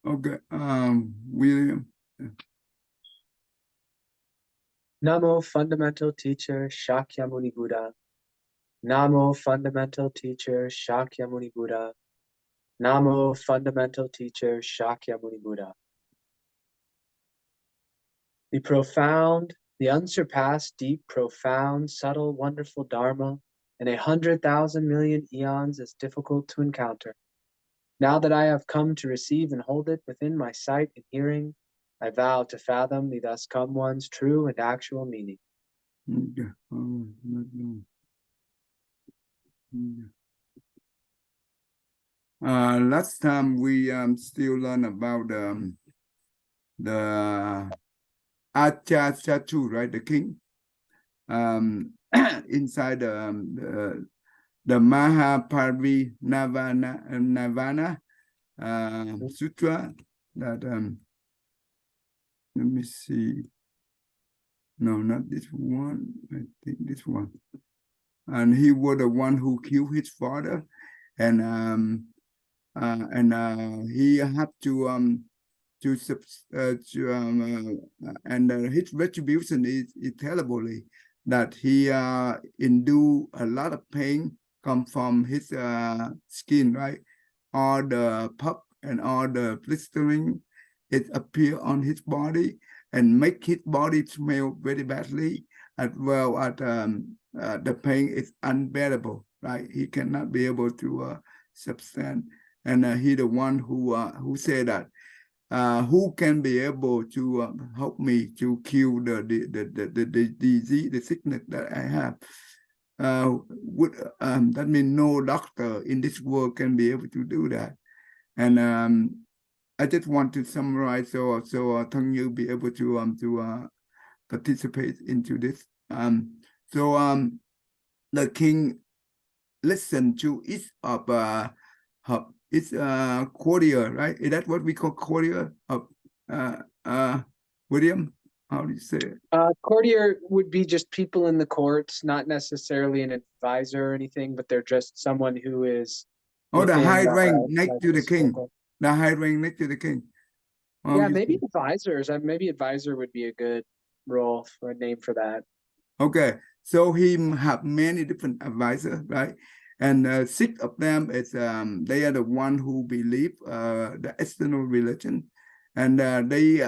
Okay, William. Namo Fundamental Teacher Shakyamuni Buddha. Namo Fundamental Teacher Shakyamuni Buddha. Namo Fundamental Teacher Shakyamuni Buddha. The profound, the unsurpassed, deep, profound, subtle, wonderful Dharma in 100,000 million eons is difficult to encounter. Now that I have come to receive and hold it within my sight and hearing, I vow to fathom the thus come one's true and actual meaning. Okay. Last time we still learn about the Ajatasatru, right? The king inside the Nirvana Sutra. That let me see. No, not this one. I think this one. And he was the one who killed his father, and he had to and his retribution is terribly that he endure a lot of pain come from his skin, right? All the pup and all the blistering, it appear on his body and make his body smell very badly, as well as the pain is unbearable, right? He cannot be able to sustain. And he the one who said that who can be able to help me to kill the disease, the sickness that I have. That means no doctor in this world can be able to do that. And I just want to summarize so Thang Như be able to participate into this. The king listened to each of it's courtier, right? Is that what we call courtier of William? How do you say it? Courtier would be just people in the courts, not necessarily an advisor or anything, but they're just someone who is. Oh, the high rank next to the king. The high rank next to the king. Yeah, maybe advisors. Maybe advisor would be a good role for a name for that. Okay, so he have many different advisors, right? And 6 of them is they are the one who believe the external religion, and they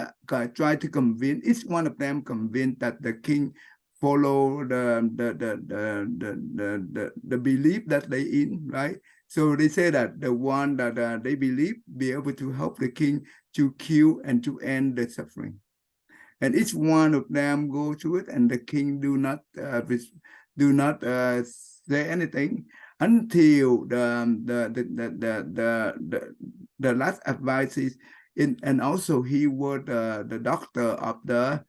try to convince each one of them convinced that the king follow the belief that they in, right? So they say that the one that they believe be able to help the king to kill and to end the suffering. And each one of them go to it, and the king do not say anything until the last advice is in, and also he was the doctor of the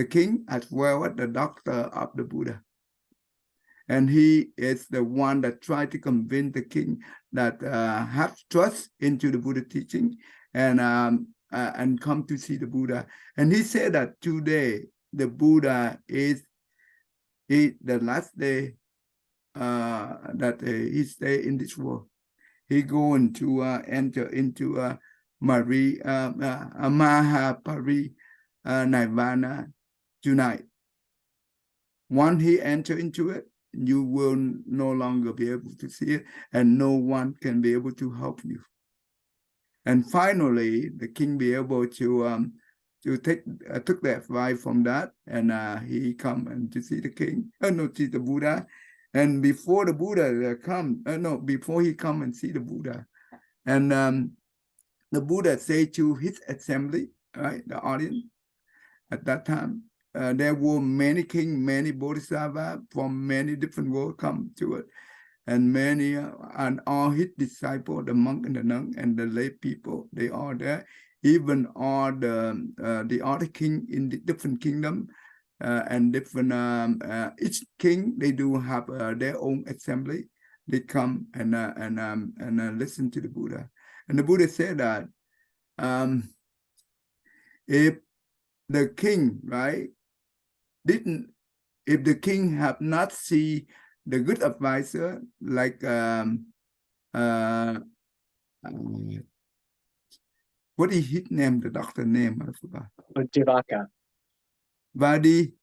king as well as the doctor of the Buddha. And he is the one that tried to convince the king that have trust into the Buddha teaching and come to see the Buddha. And he said that today the Buddha is the last day that he stay in this world. He going to enter into Mahapari Nirvana tonight. Once he enter into it, you will no longer be able to see it, and no one can be able to help you. And finally, the king be able to take took the advice from that, and he come and to see the king, see the Buddha. And before the Buddha before he come and see the Buddha, and the Buddha say to his assembly, right, the audience at that time, there were many kings, many bodhisattvas from many different worlds come to it, and many and all his disciples, the monk and the nun and the lay people, they are there. Even all the other king in the different kingdom and different each king, they do have their own assembly. They come and listen to the Buddha, and the Buddha said that if the king, right, if the king have not seen the good advisor, like What is his name? The doctor name? I forgot. Jivaka. Vaka?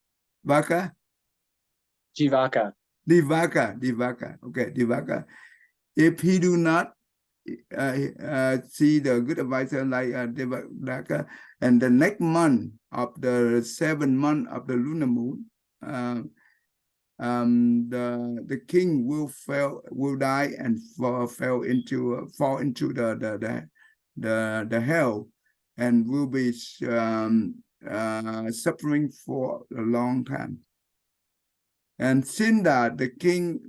Jivaka. Divaka. Okay, Divaka. If he do not see the good advisor like Divaka, and the next month of the 7th month of the lunar moon, the king will die and fall into the hell, and will be suffering for a long time. And since that the king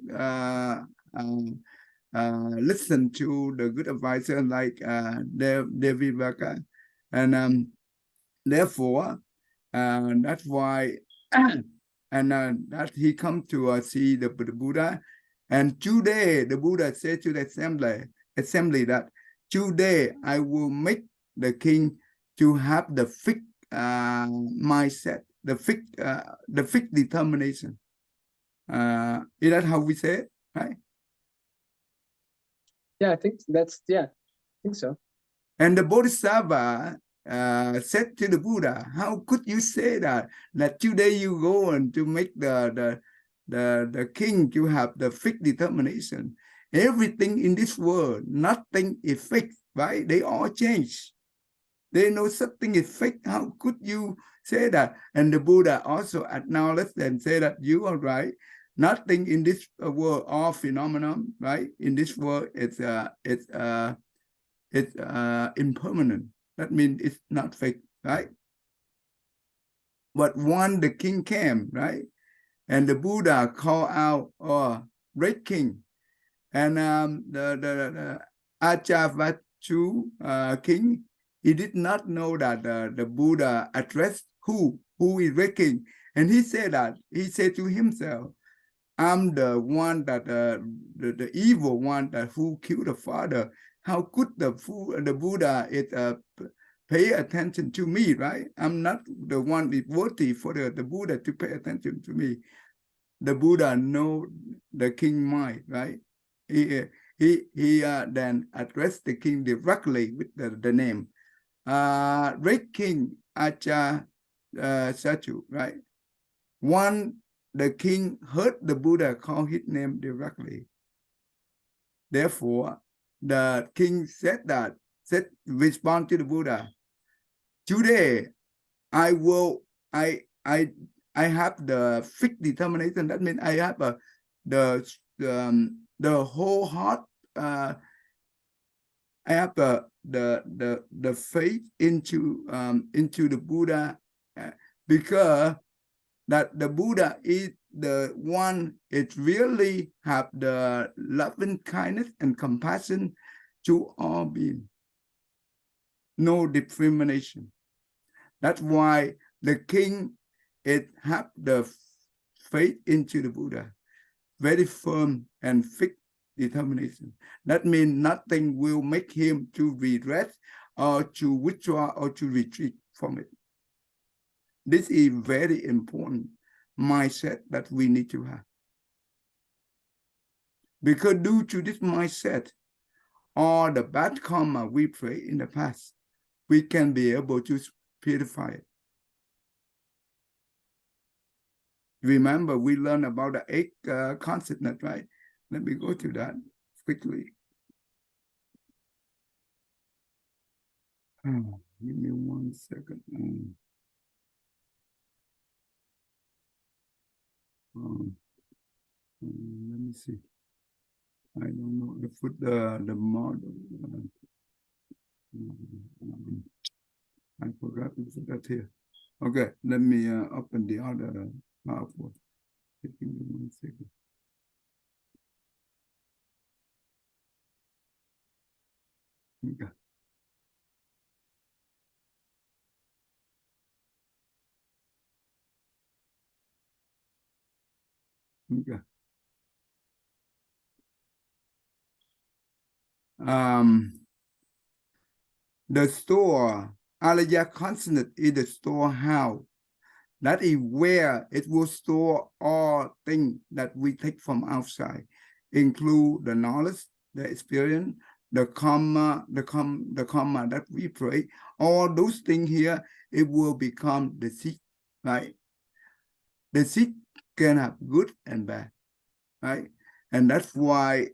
listened to the good advisor like David Vaka, and therefore that's why and that he come to see the Buddha. And today the Buddha said to the assembly that today I will make the king to have the fixed mindset, the fixed determination. Is that how we say it, right? Yeah, I think so. And the Bodhisattva said to the Buddha, how could you say that today you go and to make the king to have the fixed determination? Everything in this world, nothing is fixed, right? They all change. They know something is fixed. How could you say that? And the Buddha also acknowledged and said that you are right. Nothing in this world, all phenomenon, right? In this world, it's impermanent. That means it's not fixed, right? But when the king came, right, and the Buddha called out, great king, and the Ajatasatru king, he did not know that the Buddha addressed who is great king, and he said to himself, I'm the one that the evil one that who killed the father. How could the Buddha pay attention to me, right? I'm not the one worthy for the Buddha to pay attention to me. The Buddha know the king mind, right? He then addressed the king directly with the name. Great King Ajatasatru, right? One, the king heard the Buddha call his name directly. Therefore, the king respond to the Buddha, today I have the fixed determination. That means I have the whole heart. I have the faith into the Buddha, because that the Buddha is the one it really have the loving kindness and compassion to all beings. No discrimination. That's why the king have the faith into the Buddha, very firm and fixed determination. That means nothing will make him to regret or to withdraw or to retreat from it. This is very important mindset that we need to have. Because due to this mindset, all the bad karma we pray in the past, we can be able to purify it. Remember, we learned about the 8 consciousness, right? Let me go to that quickly. Give me 1 second. Let me see. I don't know. I put the model. I forgot to put that here. Okay, let me open the other PowerPoint. Give me 1 second. Okay. Okay. The store, Alaya consonant is the storehouse. That is where it will store all things that we take from outside, include the knowledge, the experience, the karma that we pray, all those things here, it will become the seed, right? The seed can have good and bad, right? And that's why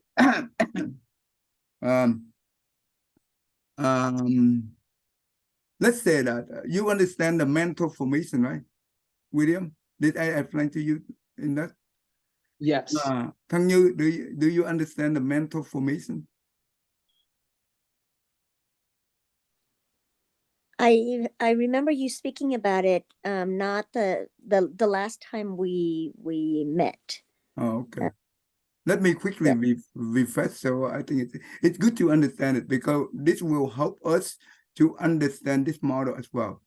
let's say that you understand the mental formation, right, William? Did I explain to you in that? Yes. Thang Như, do you understand the mental formation? I remember you speaking about it, not the last time we met. Oh, okay. Let me quickly refresh. So I think it's good to understand it, because this will help us to understand this model as well.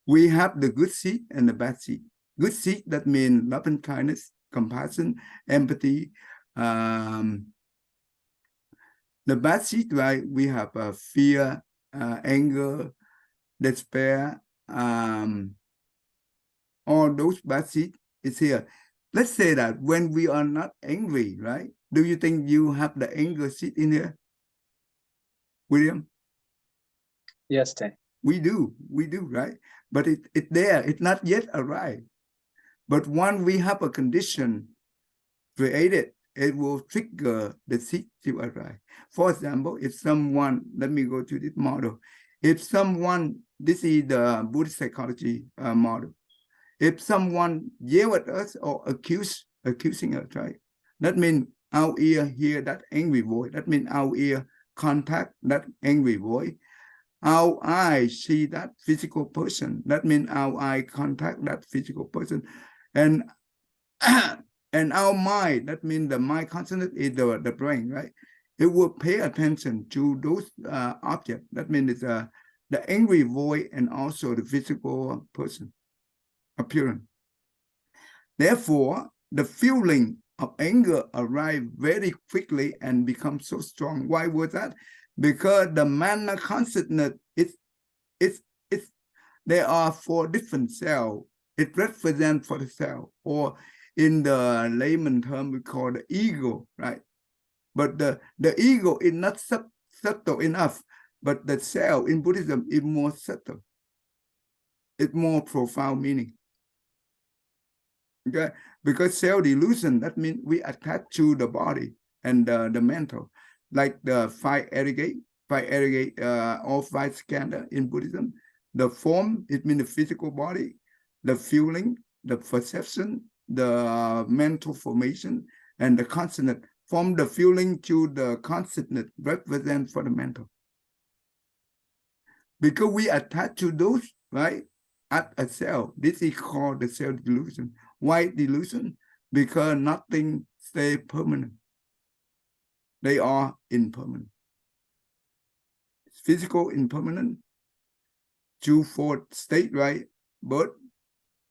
We have the good seed and the bad seed. Good seed, that means love and kindness, compassion, empathy. The bad seed, right? We have fear, anger, despair. All those bad seed is here. Let's say that when we are not angry, right? Do you think you have the anger seed in here, William? Yes, Tay. We do, right? But it's there. It's not yet arrived. But once we have a condition created, it will trigger the seed to arrive. For example, if someone, let me go to this model. If someone, this is the Buddhist psychology model. If someone yell at us or accusing us, right? That means our ear hear that angry voice. That means our ear contact that angry voice. Our eye see that physical person. That means our eye contact that physical person. And and our mind, that means the mind consciousness is the brain, right? It will pay attention to those objects. That means it's the angry voice and also the physical person appearance. Therefore, the feeling of anger arrives very quickly and becomes so strong. Why was that? Because the mana consciousness, there are 4 different cells. It represents for the cell, or in the layman term, we call the ego, right? But the ego is not subtle enough, but the cell in Buddhism is more subtle. It's more profound meaning. Okay, because cell delusion, that means we attach to the body and the mental, like the 5 aggregate, all 5 skandha in Buddhism. The form, it means the physical body, the feeling, the perception, the mental formation, and the consciousness. From the feeling to the consciousness represent for the mental. Because we attach to those, right, at a cell. This is called the cell delusion. Why delusion? Because nothing stays permanent. They are impermanent. Physical impermanent, 2-4 state, right? Birth,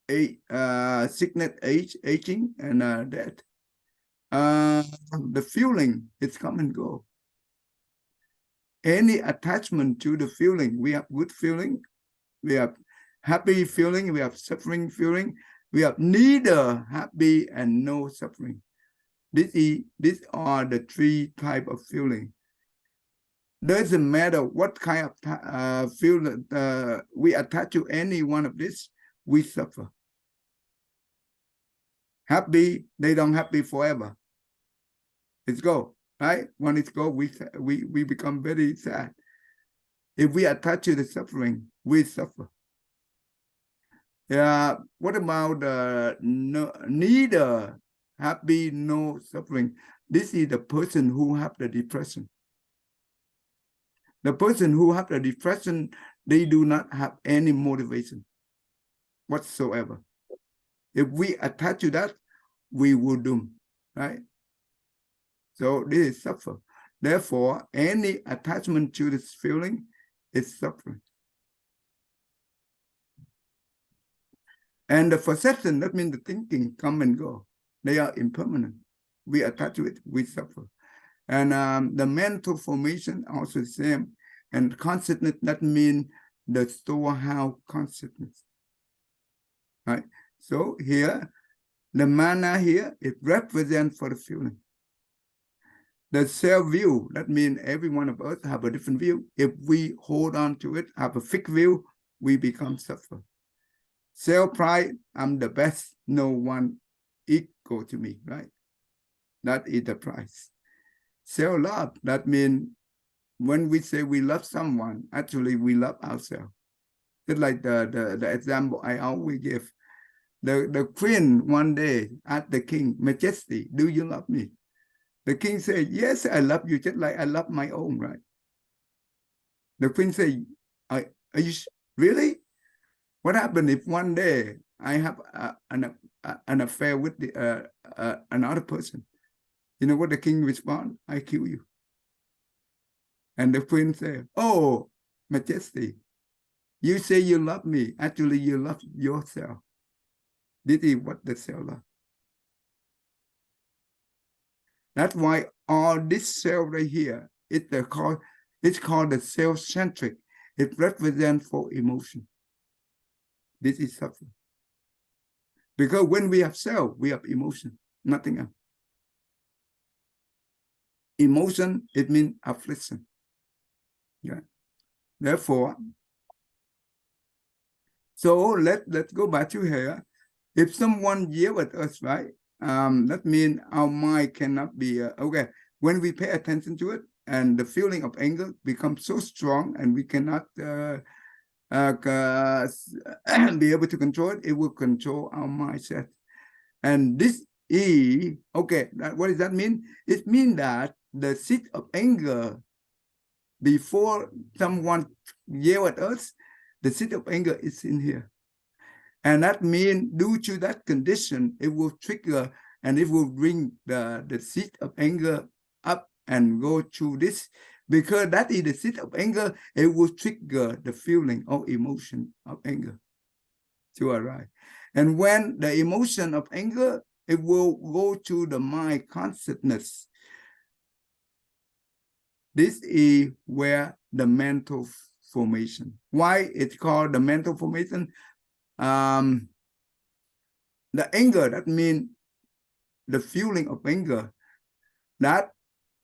sickness, aging, and death. The feeling, it's come and go. Any attachment to the feeling, we have good feeling, we have happy feeling, we have suffering feeling, we have neither happy and no suffering. These are the 3 types of feeling. Doesn't matter what kind of feeling we attach to any one of this, we suffer. Happy, they don't happy forever. It's go, right? When it's go, we become very sad. If we attach to the suffering, we suffer. Yeah. What about neither happy no suffering? This is the person who have the depression. The person who have the depression, they do not have any motivation whatsoever. If we attach to that, we will doom, right? So this is suffer. Therefore, any attachment to this feeling is suffering. And the perception, that means the thinking come and go. They are impermanent. We attach to it, we suffer. And the mental formation also the same. And consciousness, that means the storehouse consciousness. Right? So here, the mana here, it represents for the feeling. The self view, that means every one of us have a different view. If we hold on to it, have a fixed view, we become suffer. Self pride, I'm the best, no one equal to me, right? That is the price. Self love, that means when we say we love someone, actually we love ourselves. Just like the example I always give. The queen one day asked the king, Majesty, do you love me? The king said, yes, I love you just like I love my own, right? The queen said, are you really? What happened if one day I have an affair with another person? You know what the king responded? I kill you. And the queen said, oh, Majesty, you say you love me. Actually, you love yourself. This is what the self love. That's why all this self right here, it's called the self-centric. It represents for emotion. This is suffering. Because when we have self, we have emotion, nothing else. Emotion, it means affliction. Yeah. Therefore, so let's go back to here. If someone yell at us, right? That means our mind cannot be okay. When we pay attention to it, and the feeling of anger becomes so strong, and we cannot be able to control it, it will control our mindset. And this is okay. What does that mean? It means that the seed of anger, before someone yell at us, the seed of anger is in here. And that means due to that condition, it will trigger and it will bring the seed of anger up and go through this. Because that is the seed of anger, it will trigger the feeling or emotion of anger to arise. And when the emotion of anger, it will go to the mind consciousness. This is where the mental formation. Why it's called the mental formation? The anger, that means the feeling of anger, that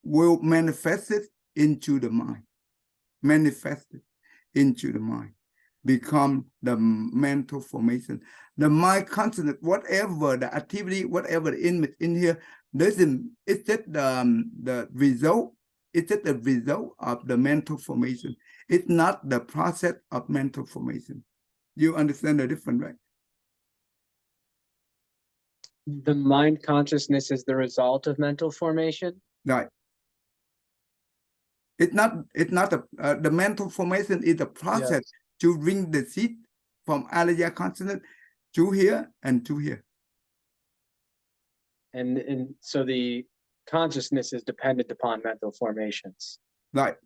will manifest it into the mind. Manifest it into the mind. Become the mental formation. The mind constant, whatever the activity, whatever the image in here, it's just the result. It's just the result of the mental formation. It's not the process of mental formation. You understand the difference, right? The mind consciousness is the result of mental formation. Right. It's not the mental formation is the process to bring the seed from Alaya consonant to here and to here. And so the consciousness is dependent upon mental formations. Right.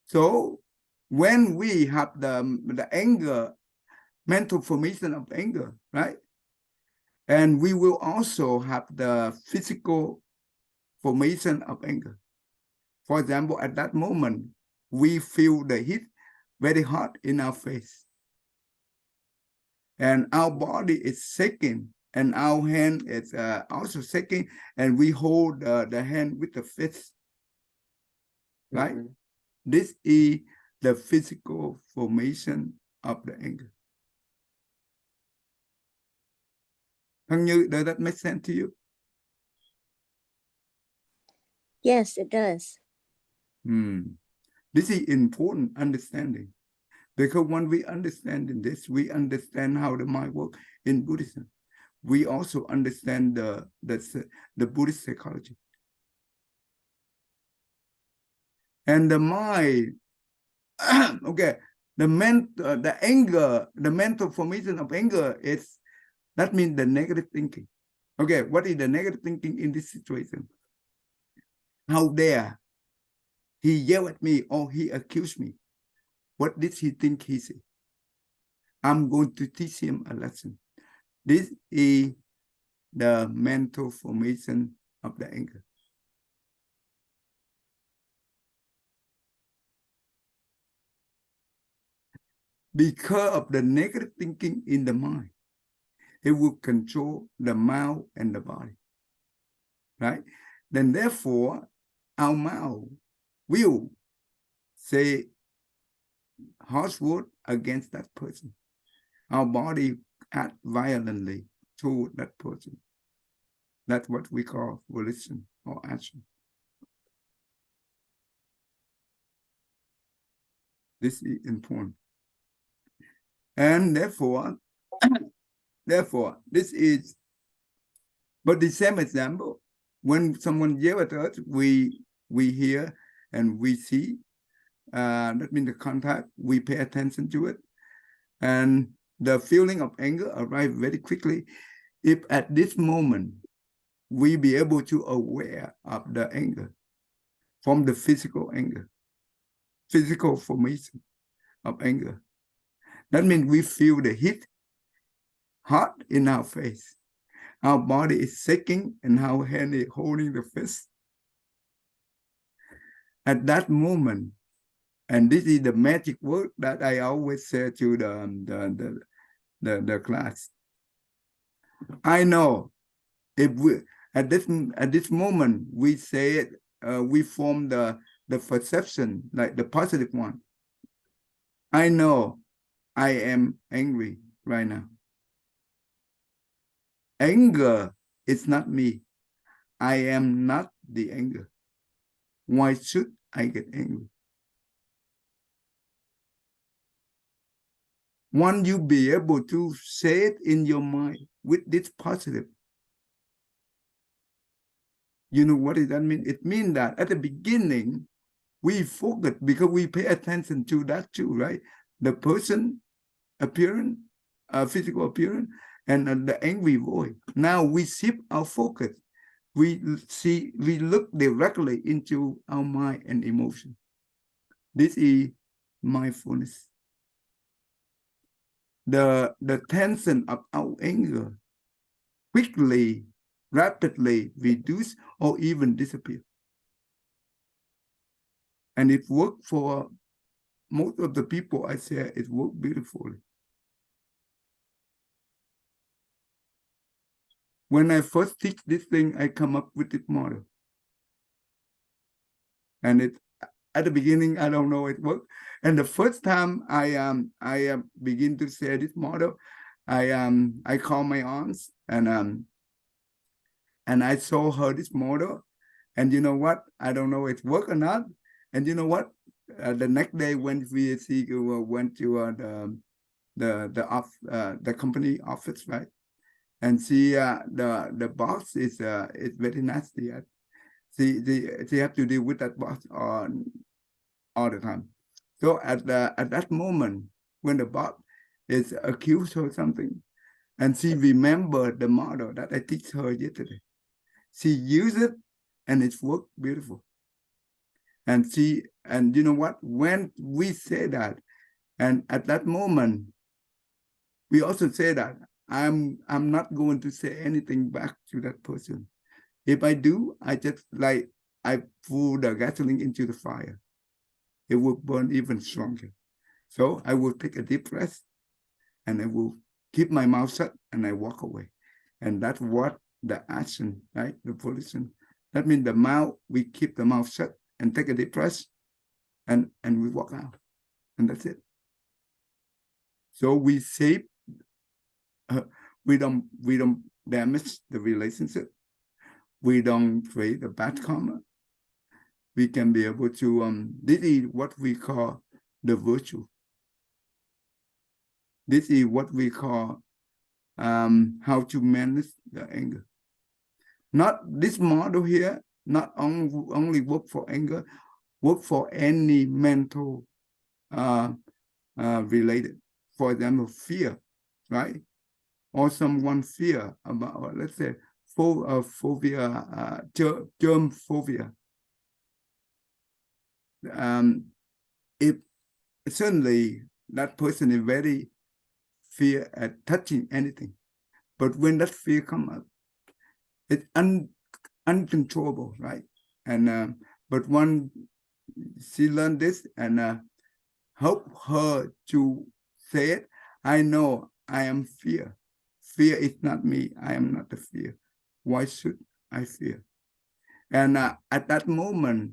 So when we have the anger, mental formation of anger, right? And we will also have the physical formation of anger. For example, at that moment, we feel the heat very hot in our face. And our body is shaking, and our hand is also shaking, and we hold the hand with the fist, right? Mm-hmm. This is the physical formation of the anger. Hằng Như, does that make sense to you? Yes, it does. This is important understanding. Because when we understand this, we understand how the mind works in Buddhism. We also understand the Buddhist psychology. And the mind, okay, the anger, the mental formation of anger is, that means the negative thinking. Okay, what is the negative thinking in this situation? How dare he yell at me or he accused me? What did he think he said? I'm going to teach him a lesson. This is the mental formation of the anger. Because of the negative thinking in the mind, it will control the mouth and the body, right? Then therefore, our mouth will say harsh word against that person. Our body act violently toward that person. That's what we call volition or action. This is important. And therefore, this is, but the same example, when someone yells at us, we hear and we see. That means the contact, we pay attention to it. And the feeling of anger arrives very quickly. If at this moment, we be able to aware of the anger from the physical anger, physical formation of anger. That means we feel the heat hot in our face. Our body is shaking and our hand is holding the fist. At that moment, and this is the magic word that I always say to the class. I know if we at this moment we say it, we form the perception like the positive one. I know I am angry right now. Anger is not me. I am not the anger. Why should I get angry? Once you be able to say it in your mind with this positive, you know what does that mean? It means that at the beginning, we focus because we pay attention to that too, right? The person appearance, physical appearance, and the angry voice. Now we shift our focus. We look directly into our mind and emotion. This is mindfulness. The tension of our anger quickly, rapidly reduce or even disappear. And it worked for most of the people I say it worked beautifully. When I first teach this thing, I come up with this model. And it at the beginning, I don't know it worked. And the first time I begin to say this model, I call my aunts and I show her this model. And you know what? I don't know it worked or not. And you know what? The next day when we went to the company office, right? And see the boss is very nasty. She have to deal with that boss all the time. So at that moment when the boss is accused or something, and she remember the model that I teach her yesterday, she used it and it's worked beautiful. And you know what? When we say that, and at that moment, we also say that I'm not going to say anything back to that person. If I do, I just like I pour the gasoline into the fire. It will burn even stronger. So I will take a deep breath and I will keep my mouth shut and I walk away. And that's what the action, right? The volition. That means the mouth, we keep the mouth shut and take a deep breath and we walk out. And that's it. So we save, we don't damage the relationship. We don't create a bad karma. We can be able to, this is what we call the virtue. This is what we call how to manage the anger. Not this model here, not only work for anger, work for any mental related. For example, fear, right? Or someone fear about, let's say, phobia, germ phobia. If certainly that person is very fear at touching anything, but when that fear comes up, it's uncontrollable, right? And but when she learned this and help her to say it, I know I am fear. Fear is not me. I am not the fear. Why should I fear? And at that moment,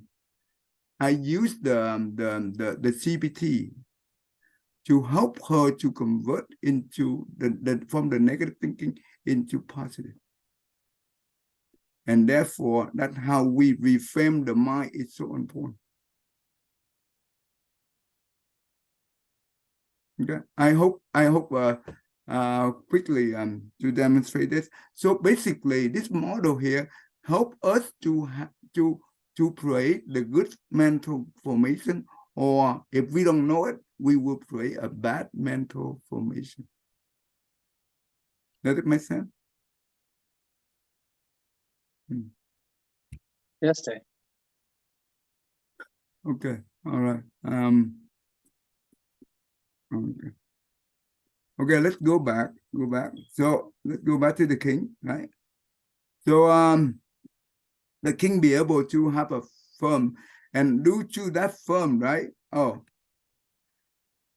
I used the CBT to help her to convert into from the negative thinking into positive. And therefore, that's how we reframe the mind is so important. Okay, I hope quickly to demonstrate this. So basically, this model here help us to create the good mental formation, or if we don't know it, we will create a bad mental formation. Does it make sense? Yes, Tay. Okay, all right. Okay, let's go back. So let's go back to the king, right? So the king be able to have a firm, and due to that firm, right? Oh,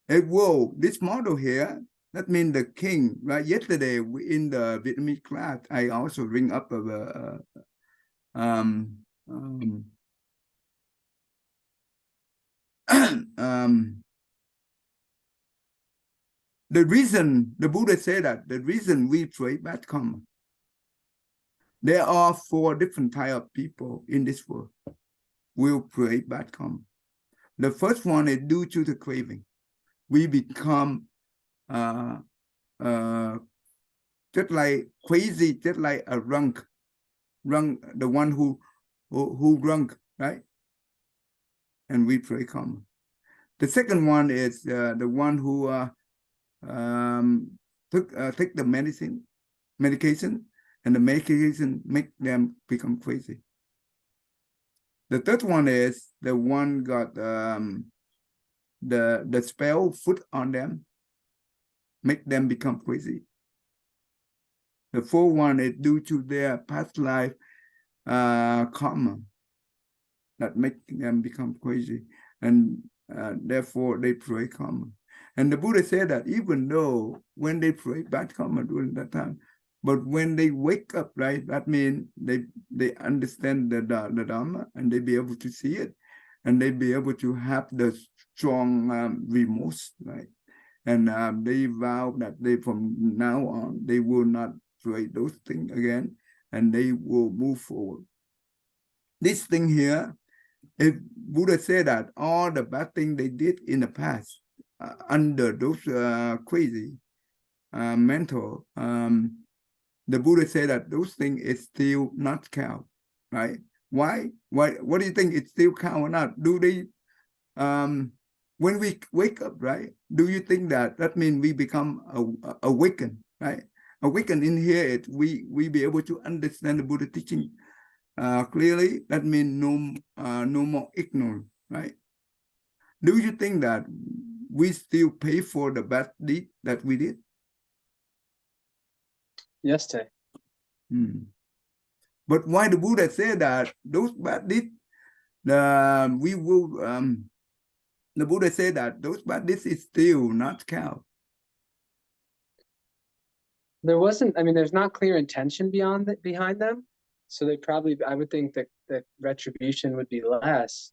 it will, this model here, that means the king, right? Yesterday in the Vietnamese class, I also bring up the reason the Buddha said that the reason we create bad karma, there are 4 different types of people in this world will create bad karma. The first one is due to the craving. We become just like crazy, just like a drunk, the one who drunk, right? And we pray karma. The second one is the one who take the medication, and the medication make them become crazy. The third one is the one got the spell put on them, make them become crazy. The fourth one is due to their past life karma that make them become crazy, and therefore they pray karma. And the Buddha said that even though when they pray bad karma during that time, but when they wake up, right, that means they understand the Dharma, and they be able to see it, and they be able to have the strong remorse, right? And they vow that they from now on they will not pray those things again, and they will move forward. This thing here, if Buddha said that all the bad things they did in the past under those crazy mental, the Buddha said that those things is still not count, right? Why? What do you think? It's still count or not? Do they? When we wake up, right? Do you think that means we become awakened, right? Awakened in here, it we be able to understand the Buddha teaching clearly. That means no more ignorant, right? Do you think that we still pay for the bad deed that we did? Yes, Tay. But why the Buddha said that those bad deeds, we will, the Buddha said that those bad deeds is still not count. There wasn't, I mean, there's not clear intention behind them. So they probably, I would think that the retribution would be less.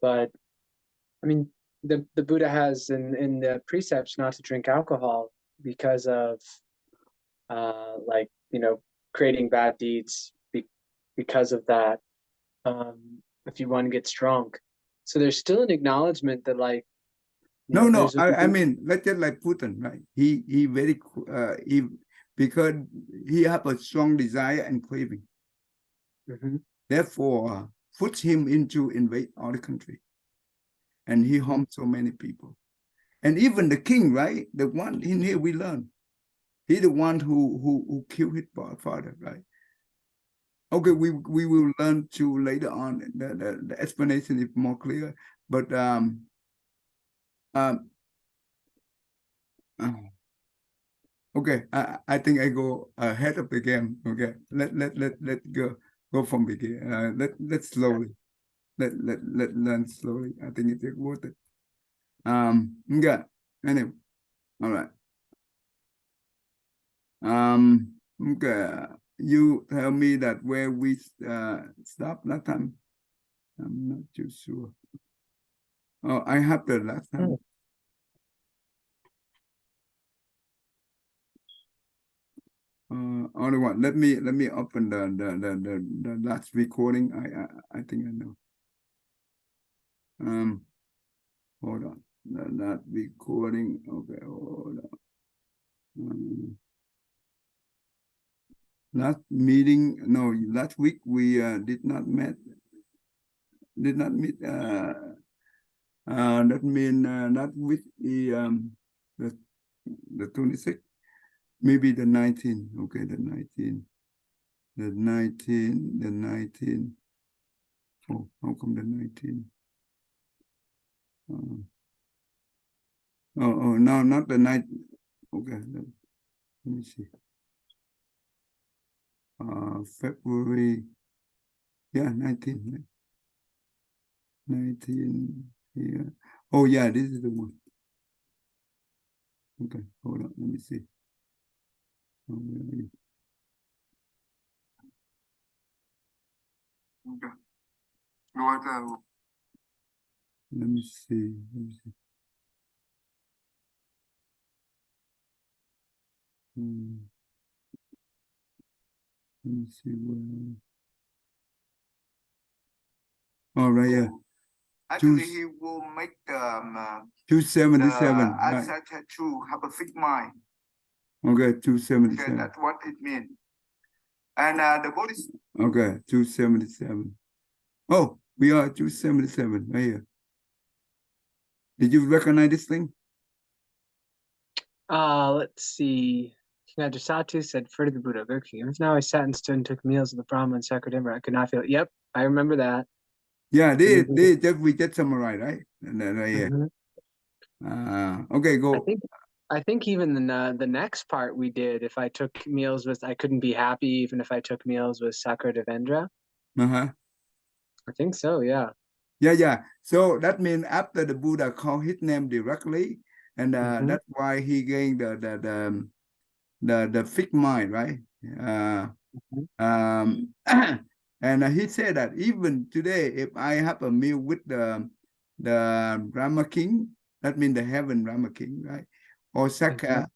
But I mean, the Buddha has in the precepts not to drink alcohol because of like, you know, creating bad deeds because of that. If you want to get drunk. So there's still an acknowledgement that like, No, I mean, let's just like Putin, right? He very, because he have a strong desire and craving. Therefore, puts him into invade other country. And he harmed so many people. And even the king, right? The one in here we learn. He the one who killed his father, right? Okay, we will learn to later on. The explanation is more clear. But okay, I think I go ahead of the game. Okay, let go from beginning. Let's slowly let learn slowly. I think it's worth it. Okay. Anyway, all right. Okay. you tell me that where we stopped last time. I'm not too sure. Oh, I have the last time. Only one. Let me open the last recording. I think I know. Hold on. The last recording. Okay, hold on. Last meeting. No, last week we did not meet. That mean not with the 26th, maybe the 19th. Okay, the 19th. The 19th. Oh, how come the 19th? Oh, no, not the 9th. Okay, let me see. February. Yeah, 19. 19. Yeah. Oh, yeah, this is the one. Okay, hold on. Let me see. Okay. Let me see. Let me see where. Oh, right, yeah. Actually, he will make the 277. Ajatasatru have a fixed mind. Okay, 277. Okay, that's what it means. And the Bodhisattva. Okay, 277. Oh, we are 277 right here. Did you recognize this thing? Let's see. King Ajatasatru said, "Further the Buddha, good king. If now I sat and stood and took meals of the Brahma and sacred ember, I could not feel it." Yep, I remember that. Yeah, we did summarize, right? And then right here. Okay, go. I think even the next part we did, if I took meals with, I couldn't be happy even if I took meals with Sakradevendra. I think so, yeah. Yeah. So that means after the Buddha called his name directly, and that's why he gained the fixed mind, right? And he said that even today, if I have a meal with the Brahma King, that means the heaven Brahma King, right? Or Sakya,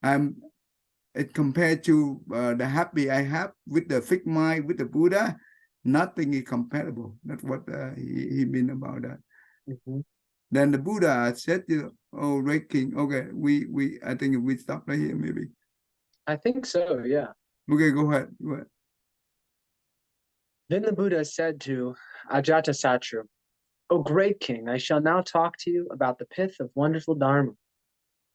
it compared to the happy I have with the fixed mind with the Buddha, nothing is comparable. That's what he mean about that. Then the Buddha said, "Oh, great king." Okay, I think we stop right here, maybe. I think so, yeah. Okay, go ahead. Then the Buddha said to Ajatasatru, "O great king, I shall now talk to you about the pith of wonderful Dharma.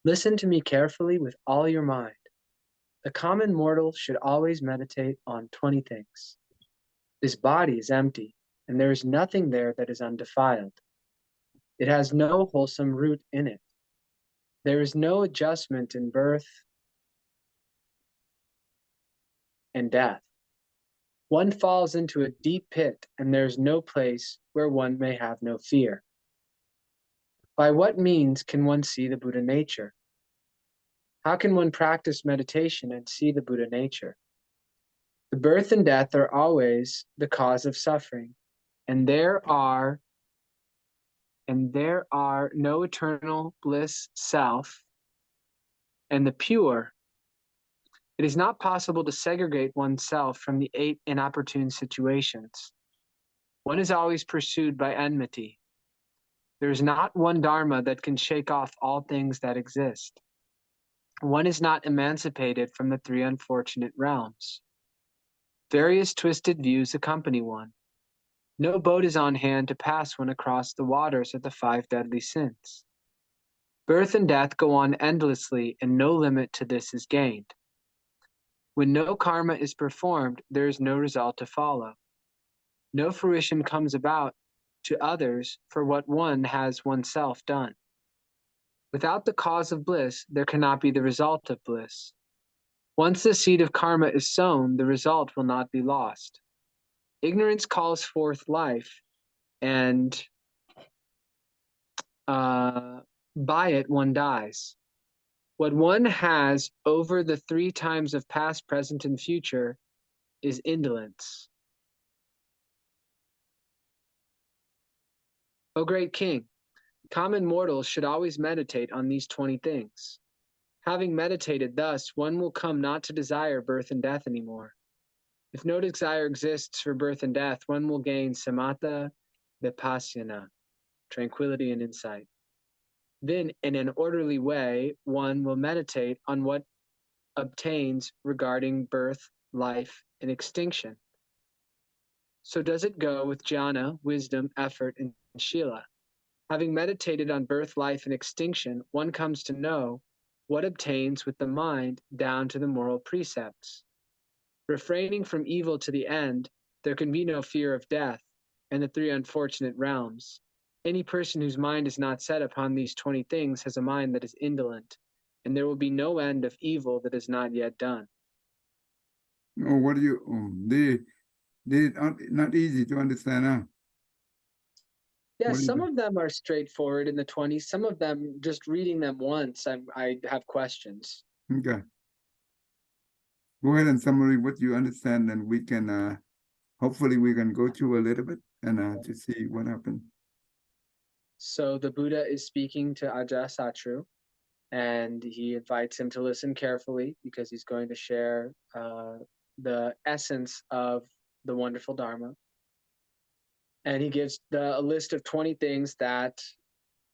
Listen to me carefully with all your mind. The common mortal should always meditate on 20 things. This body is empty, and there is nothing there that is undefiled. It has no wholesome root in it. There is no adjustment in birth and death. One falls into a deep pit, and there is no place where one may have no fear. By what means can one see the Buddha nature? How can one practice meditation and see the Buddha nature? The birth and death are always the cause of suffering, and there are no eternal bliss self and the pure. It is not possible to segregate oneself from the 8 inopportune situations. One is always pursued by enmity. There is not one dharma that can shake off all things that exist. One is not emancipated from the 3 unfortunate realms. Various twisted views accompany one. No boat is on hand to pass one across the waters of the 5 deadly sins. Birth and death go on endlessly, and no limit to this is gained. When no karma is performed, there is no result to follow. No fruition comes about to others for what one has oneself done. Without the cause of bliss, there cannot be the result of bliss. Once the seed of karma is sown, the result will not be lost. Ignorance calls forth life, and by it one dies. What one has over the 3 times of past, present, and future is indolence. O great king, common mortals should always meditate on these 20 things. Having meditated thus, one will come not to desire birth and death anymore. If no desire exists for birth and death, one will gain samatha vipassana, tranquility and insight. Then, in an orderly way, one will meditate on what obtains regarding birth, life, and extinction. So does it go with jhana, wisdom, effort, and shila. Having meditated on birth, life, and extinction, one comes to know what obtains with the mind down to the moral precepts. Refraining from evil to the end, there can be no fear of death and the 3 unfortunate realms. Any person whose mind is not set upon these 20 things has a mind that is indolent, and there will be no end of evil that is not yet done. Oh, what do you? They not easy to understand, huh? Yeah, What is some it? of them are straightforward in the 20s. Some of them, just reading them once, I have questions. Okay. Go ahead and summary what you understand, and we can hopefully we can go through a little bit and to see what happened. So the Buddha is speaking to Ajatasatru, and he invites him to listen carefully because he's going to share the essence of the wonderful Dharma. And he gives a list of 20 things that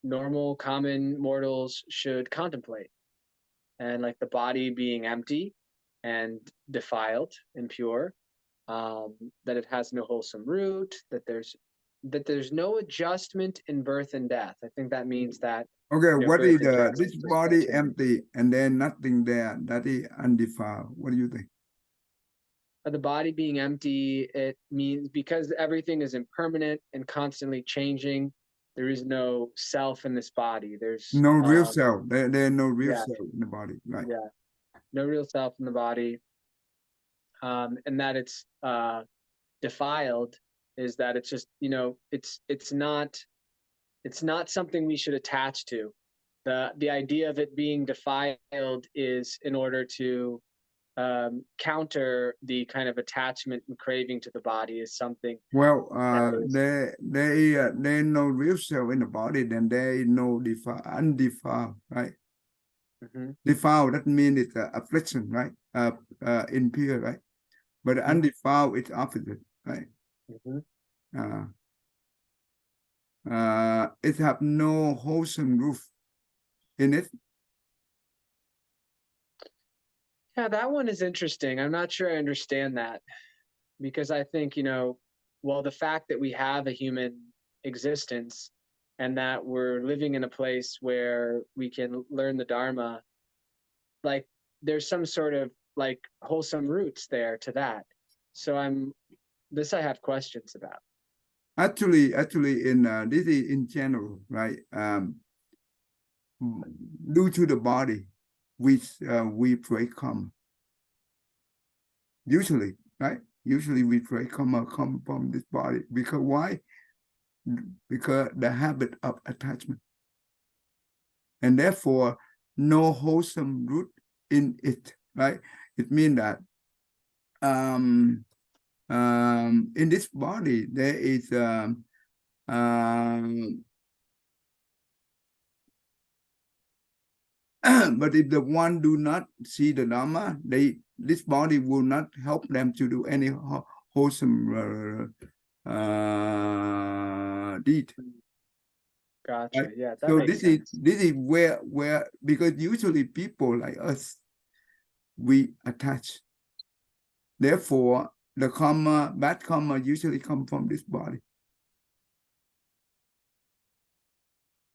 normal, common mortals should contemplate. And like the body being empty and defiled, impure, that it has no wholesome root, that there's no adjustment in birth and death. I think that means that Okay, what birth is and death this is body just empty and then nothing there? That is undefiled. What do you think? the body being empty, it means because everything is impermanent and constantly changing, there is no self in this body. There's No real self. There's no real yeah, self in the body, right? yeah, no real self in the body. And that it's defiled is that it's just, it's not something we should attach to. The idea of it being defiled is in order to counter the kind of attachment and craving to the body is something. Well, there is no real self in the body, then there is no undefiled, right? Mm-hmm. Defiled, that means it's affliction, right? Impure, right? But Mm-hmm. undefiled is opposite, right? Mm-hmm. It have no wholesome roof in it. Yeah, that one is interesting. I'm not sure I understand that because I think, well, the fact that we have a human existence and that we're living in a place where we can learn the Dharma, like there's some sort of like wholesome roots there to that. So I have questions about. Actually, in this is in general, right? Due to the body, which we pray karma. Usually, right? Usually we pray karma come from this body. Because why? Because the habit of attachment. And therefore, no wholesome root in it, right? It means that in this body, there is but if the one do not see the Dharma, this body will not help them to do any wholesome deed. Gotcha. Right? Yeah, that So makes sense. this is where because usually people like us, we attach. Therefore, the karma, bad karma usually come from this body.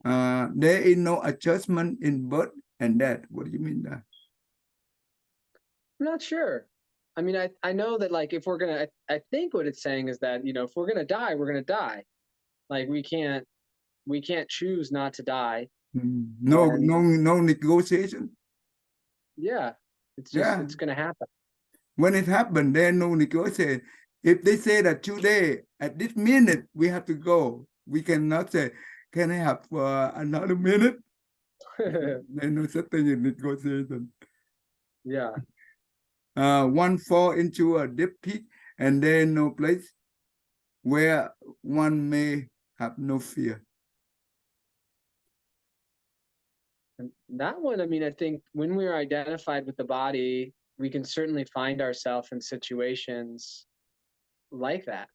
There is no adjustment in birth and death. What do you mean that? I'm not sure. I mean, I know that like if we're gonna, I think what it's saying is that if we're gonna die, we're gonna die. Like we can't choose not to die. No negotiation. Yeah, it's just it's gonna happen. When it happened, there's no negotiation. If they say that today, at this minute, we have to go, we cannot say, can I have another minute? There's no such thing in negotiation. Yeah. One fall into a deep pit, and there's no place where one may have no fear. And that one, I mean, I think when we're identified with the body, we can certainly find ourselves in situations like that,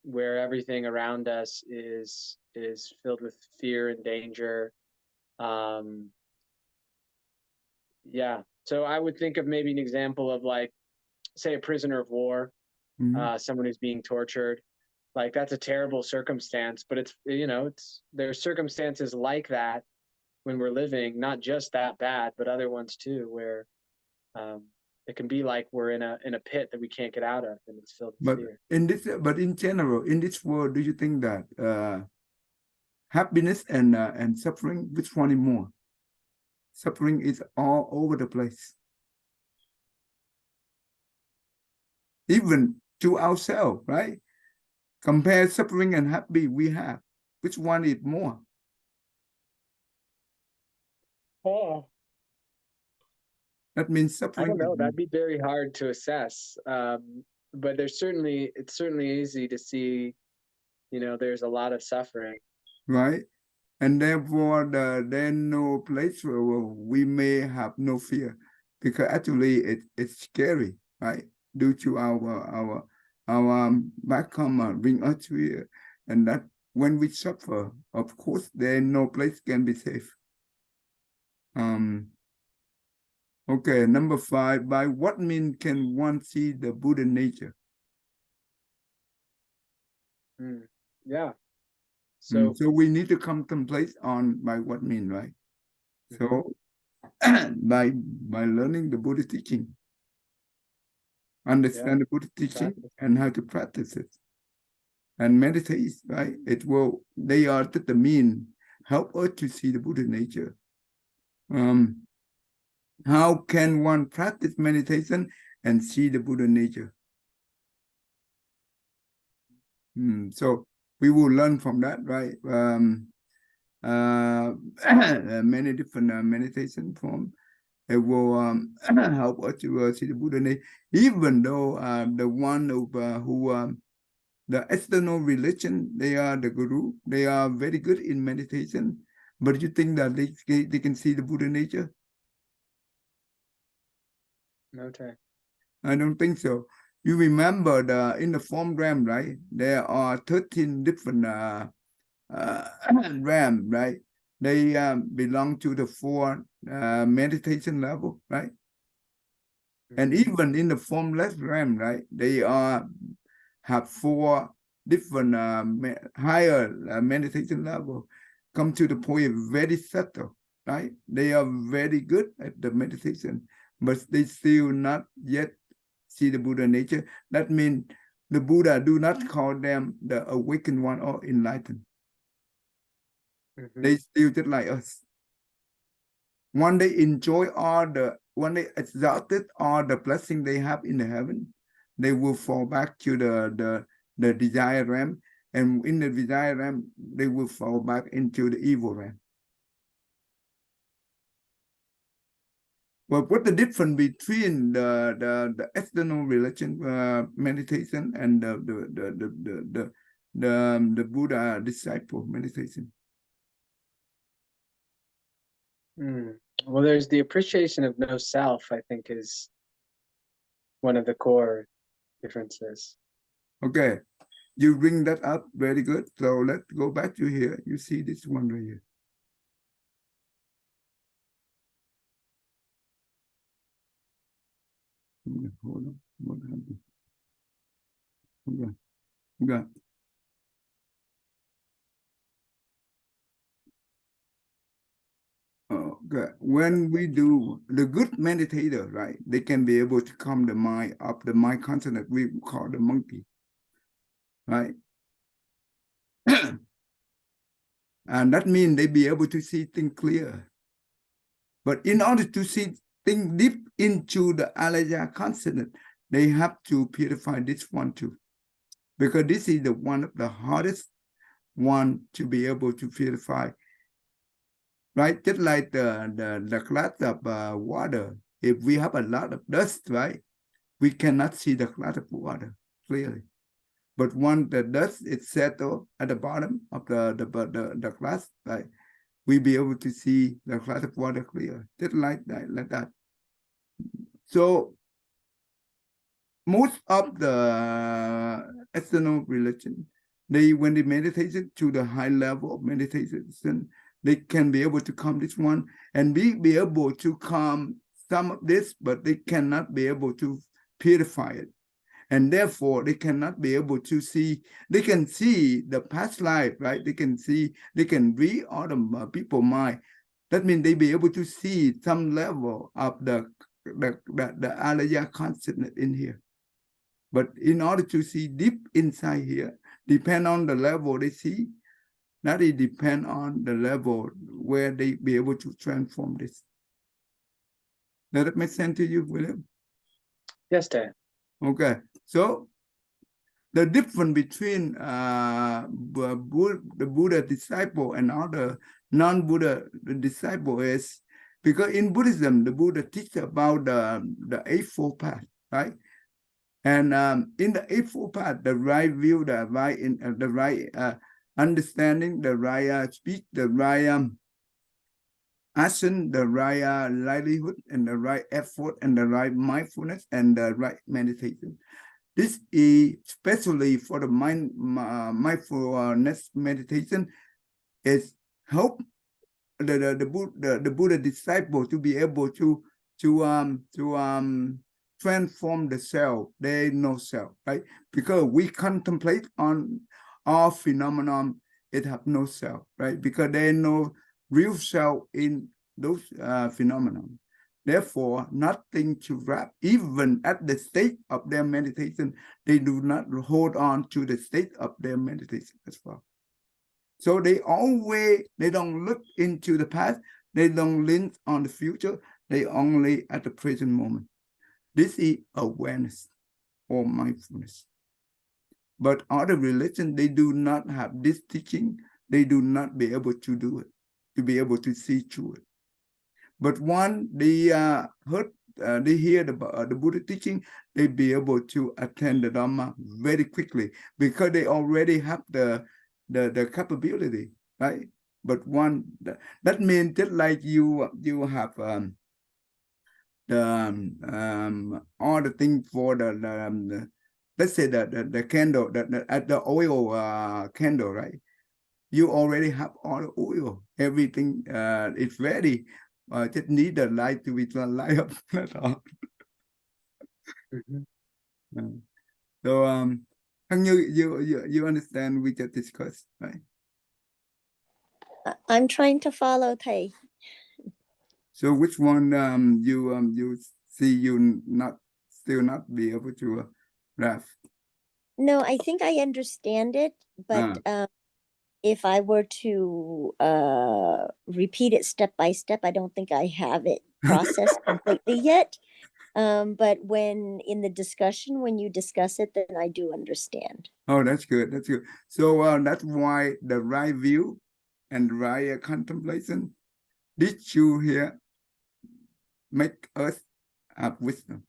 where everything around us is filled with fear and danger. Yeah. So I would think of maybe an example of, like, say, a prisoner of war, someone who's being tortured. Like, that's a terrible circumstance, but it's, you know, there's circumstances like that when we're living, not just that bad, but other ones too, where it can be like we're in a pit that we can't get out of, and it's filled with fear. But in general, in this world, do you think that happiness and suffering, which one is more? Suffering is all over the place, even to ourselves, right? Compare suffering and happy we have. Which one is more? Oh, That means suffering. I don't know. That'd be very hard to assess. But it's certainly easy to see, you know, there's a lot of suffering. Right. And therefore, there's no place where we may have no fear, because actually it's scary, right? Due to our background bring us here, and that when we suffer, of course, there's no place can be safe. Okay, number 5. By what means can one see the Buddha nature? Yeah. So we need to contemplate on by what mean, right? So by learning the Buddha teaching, understand the Buddha teaching and how to practice it, and meditate, right? They are the mean help us to see the Buddha nature. How can one practice meditation and see the Buddha nature? So we will learn from that, right? Many different meditation forms. It will help us to see the Buddha nature. Even though the one who the external religion, they are the guru, they are very good in meditation, but you think that they can see the Buddha nature? Okay. I don't think so. You remember in the form realm, right? There are 13 different realm, right? They belong to the 4 meditation level, right? And even in the formless realm, right? They have 4 different higher meditation level. Come to the point very subtle, right? They are very good at the meditation, but they still not yet see the Buddha nature. That means the Buddha do not call them the awakened one or enlightened. They still just like us. When they enjoy when they exalted all the blessing they have in the heaven, they will fall back to the desire realm, and in the desire realm, they will fall back into the evil realm. Well, what the difference between the external religion meditation and the Buddha disciple meditation? Well, there's the appreciation of no self, I think, is one of the core differences. Okay, you bring that up very good. So let's go back to here. You see this one right here. Hold on. What happened? Okay. Okay. When we do the good meditator, right, they can be able to calm the mind up, the mind consciousness we call the monkey, right? And that means they be able to see things clear. But in order to see things deep into the Alaya consciousness, they have to purify this one too, because this is the one of the hardest one to be able to purify. right? Just like the glass of water. If we have a lot of dust, right, we cannot see the glass of water clearly. But once the dust is settled at the bottom of the glass, right, we be able to see the glass of water clear, just like that. So most of the external religion, when they meditate to the high level of meditation, they can be able to calm this one and be able to calm some of this, but they cannot be able to purify it. And therefore, they cannot be able to see, they can see the past life, right? They can read all the people's mind. That means they be able to see some level of the alaya consciousness in here. But in order to see deep inside here, depend on the level they see, that it depend on the level where they be able to transform this. Does that make sense to you, William? Yes, Dad. Okay, so the difference between the Buddha disciple and other non-Buddha disciple is because in Buddhism, the Buddha teach about the Eightfold Path, right? And in the Eightfold Path, the right view, the right understanding, the right speech, the right action, the right livelihood, and the right effort, and the right mindfulness, and the right meditation. This is especially for the mindfulness meditation, is help the Buddha disciple to be able to transform the self. There is no self, right? Because we contemplate on all phenomenon, it have no self, right? Because there is no real self in those phenomena. Therefore, nothing to wrap. Even at the state of their meditation, they do not hold on to the state of their meditation as well. So they don't look into the past, they don't link on the future, they only at the present moment. This is awareness or mindfulness. But other religions, they do not have this teaching, they do not be able to do it, to be able to see through it. But when they they hear the Buddha teaching, they be able to attend the Dhamma very quickly because they already have the capability, right? But that means just like you have all the things for the let's say the candle, the oil candle, right? You already have all the oil, everything is ready. Just need the light to be light up. That's all. Mm-hmm. So you understand we just discussed, right? I'm trying to follow Thầy. So which one you see you still not be able to grasp? No, I think I understand it, but if I were to repeat it step by step, I don't think I have it processed completely yet. But when in the discussion, when you discuss it, then I do understand. Oh, that's good. That's good. So that's why the right view and right contemplation, these two here make us have wisdom.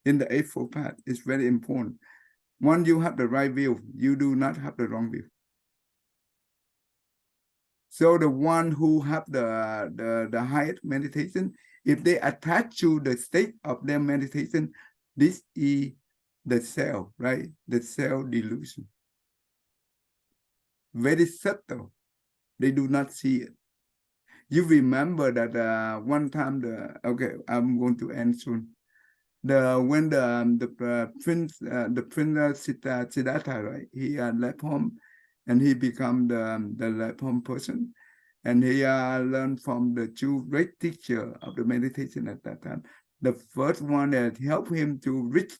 In the Eightfold Path, it's very important. Once you have the right view, you do not have the wrong view. So the one who have the highest meditation, if they attach to the state of their meditation, this is the self, right? The self delusion. Very subtle. They do not see it. You remember that one time okay, I'm going to end soon. When the prince Siddhartha, right? He left home, and he become the left home person, and he learned from the two great teacher of the meditation at that time. The first one that helped him to reach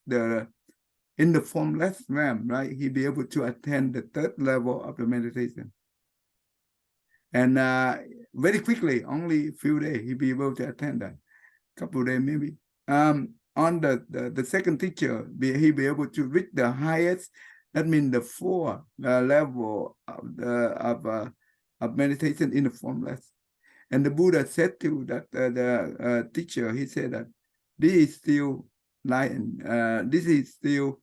in the formless realm, right? He be able to attend the third level of the meditation. And very quickly, only a few days, he be able to attend that. Couple of days maybe. On the second teacher, he be able to reach the highest. That means the fourth level of of meditation in the formless. And the Buddha said to that the teacher, he said that this is still lying. This is still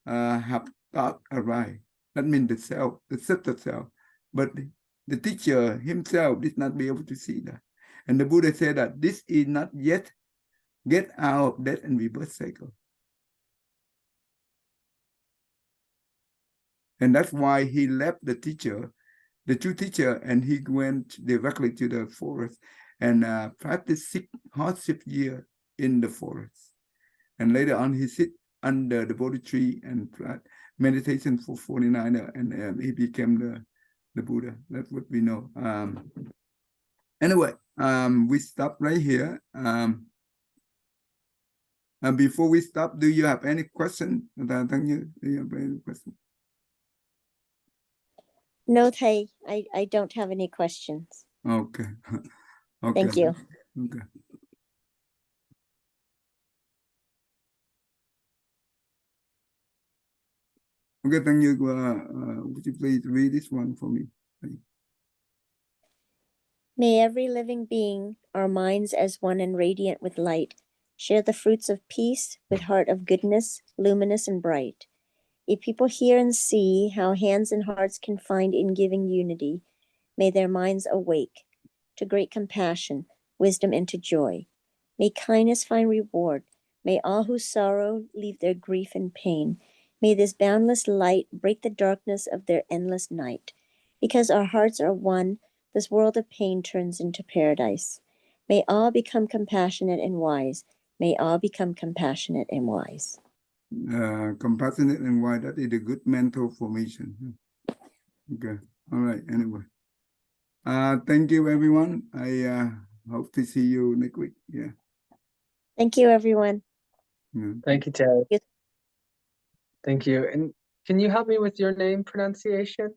have thought arise. That means the self, the subtle self. But the teacher himself did not be able to see that. And the Buddha said that this is not yet get out of death and rebirth cycle. And that's why he left the teacher, the true teacher, and he went directly to the forest and practiced 6 hardship years in the forest. And later on, he sit under the Bodhi tree and meditation for 49 and he became the Buddha. That's what we know. Anyway, we stop right here. And before we stop, do you have any question? Do you have any question? No, Thầy, I don't have any questions. Okay. Okay. Thank you. Okay. Okay, thank you. Would you please read this one for me? May every living being, our minds as one and radiant with light, share the fruits of peace with heart of goodness, luminous and bright. May people hear and see how hands and hearts can find in giving unity. May their minds awake to great compassion, wisdom, and to joy. May kindness find reward. May all who sorrow leave their grief and pain. May this boundless light break the darkness of their endless night. Because our hearts are one, this world of pain turns into paradise. May all become compassionate and wise. May all become compassionate and wise. Compassionate and wise, that is a good mental formation. Okay. All right. Anyway. Thank you, everyone. I hope to see you next week. Yeah. Thank you, everyone. Yeah. Thank you, Ted. Thank you. And can you help me with your name pronunciation?